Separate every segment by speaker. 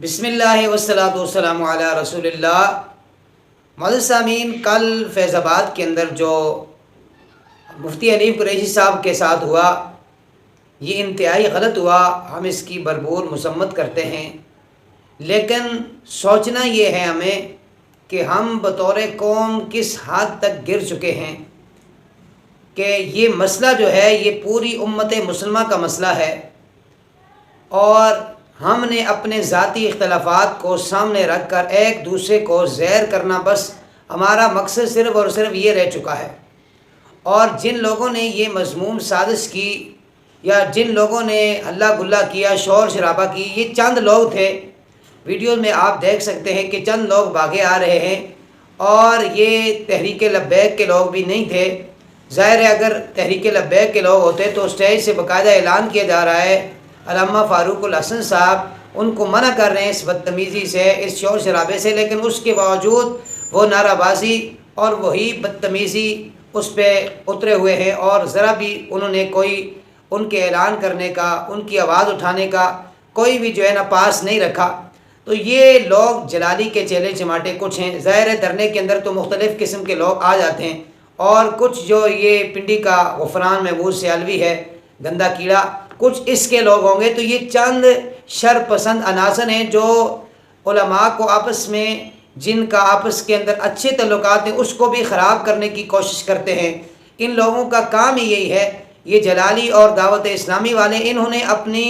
Speaker 1: بسم اللہ والصلاۃ والسلام علی رسول اللہ۔ معزز سامعین، کل فیض آباد کے اندر جو مفتی حنیف قریشی صاحب کے ساتھ ہوا، یہ انتہائی غلط ہوا۔ ہم اس کی بھرپور مذمت کرتے ہیں، لیکن سوچنا یہ ہے ہمیں کہ ہم بطور قوم کس حد تک گر چکے ہیں کہ یہ مسئلہ جو ہے یہ پوری امت مسلمہ کا مسئلہ ہے، اور ہم نے اپنے ذاتی اختلافات کو سامنے رکھ کر ایک دوسرے کو زیر کرنا، بس ہمارا مقصد صرف اور صرف یہ رہ چکا ہے۔ اور جن لوگوں نے یہ مذموم سازش کی یا جن لوگوں نے ہلا گلا کیا، شور شرابہ کی، یہ چند لوگ تھے۔ ویڈیوز میں آپ دیکھ سکتے ہیں کہ چند لوگ بھاگے آ رہے ہیں، اور یہ تحریک لبیک کے لوگ بھی نہیں تھے۔ ظاہر ہے اگر تحریک لبیک کے لوگ ہوتے تو اسٹیج سے باقاعدہ اعلان کیا جا رہا ہے، علامہ فاروق الحسن صاحب ان کو منع کر رہے ہیں اس بدتمیزی سے، اس شور شرابے سے، لیکن اس کے باوجود وہ نعرہ بازی اور وہی بدتمیزی اس پہ اترے ہوئے ہیں، اور ذرا بھی انہوں نے کوئی ان کے اعلان کرنے کا، ان کی آواز اٹھانے کا کوئی بھی جو ہے نا پاس نہیں رکھا۔ تو یہ لوگ جلالی کے چیلے چماٹے کچھ ہیں۔ ظاہر ہے دھرنے کے اندر تو مختلف قسم کے لوگ آ جاتے ہیں، اور کچھ جو یہ پنڈی کا غفران محمود سیالوی ہے، گندا کیڑا، کچھ اس کے لوگ ہوں گے۔ تو یہ چند شر پسند عناصر ہیں جو علماء کو آپس میں، جن کا آپس کے اندر اچھے تعلقات ہیں، اس کو بھی خراب کرنے کی کوشش کرتے ہیں۔ ان لوگوں کا کام ہی یہی ہے۔ یہ جلالی اور دعوت اسلامی والے، انہوں نے اپنی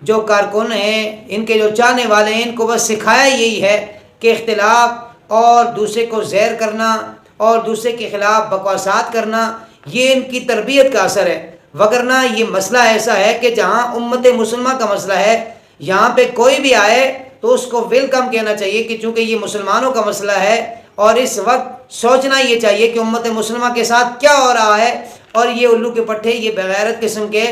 Speaker 1: جو کارکن ہیں، ان کے جو چاہنے والے ہیں، ان کو بس سکھایا یہی ہے کہ اختلاف اور دوسرے کو زیر کرنا اور دوسرے کے خلاف بکواسات کرنا، یہ ان کی تربیت کا اثر ہے۔ وگرنہ یہ مسئلہ ایسا ہے کہ جہاں امت مسلمہ کا مسئلہ ہے، یہاں پہ کوئی بھی آئے تو اس کو ویلکم کہنا چاہیے، کہ چونکہ یہ مسلمانوں کا مسئلہ ہے، اور اس وقت سوچنا یہ چاہیے کہ امت مسلمہ کے ساتھ کیا ہو رہا ہے، اور یہ الو کے پٹھے، یہ بغیرت قسم کے،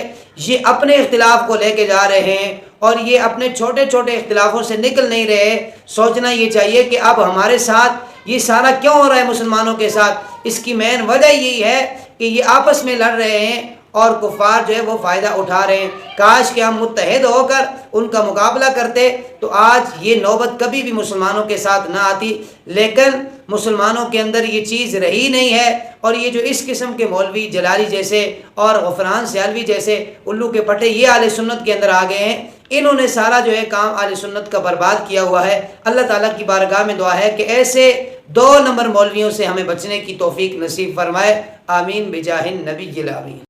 Speaker 1: یہ اپنے اختلاف کو لے کے جا رہے ہیں، اور یہ اپنے چھوٹے چھوٹے اختلافوں سے نکل نہیں رہے۔ سوچنا یہ چاہیے کہ اب ہمارے ساتھ یہ سارا کیوں ہو رہا ہے مسلمانوں کے ساتھ؟ اس کی مین وجہ یہی ہے کہ یہ آپس میں لڑ رہے ہیں، اور کفار جو ہے وہ فائدہ اٹھا رہے ہیں۔ کاش کہ ہم متحد ہو کر ان کا مقابلہ کرتے تو آج یہ نوبت کبھی بھی مسلمانوں کے ساتھ نہ آتی، لیکن مسلمانوں کے اندر یہ چیز رہی نہیں ہے، اور یہ جو اس قسم کے مولوی جلالی جیسے اور غفران سیالوی جیسے الو کے پٹے، یہ اہل سنت کے اندر آ گئے ہیں۔ انہوں نے سارا جو ہے کام اہل سنت کا برباد کیا ہوا ہے۔ اللہ تعالیٰ کی بارگاہ میں دعا ہے کہ ایسے 2 نمبر مولویوں سے ہمیں بچنے کی توفیق نصیب فرمائے۔ آمین بجاہ النبی الامین۔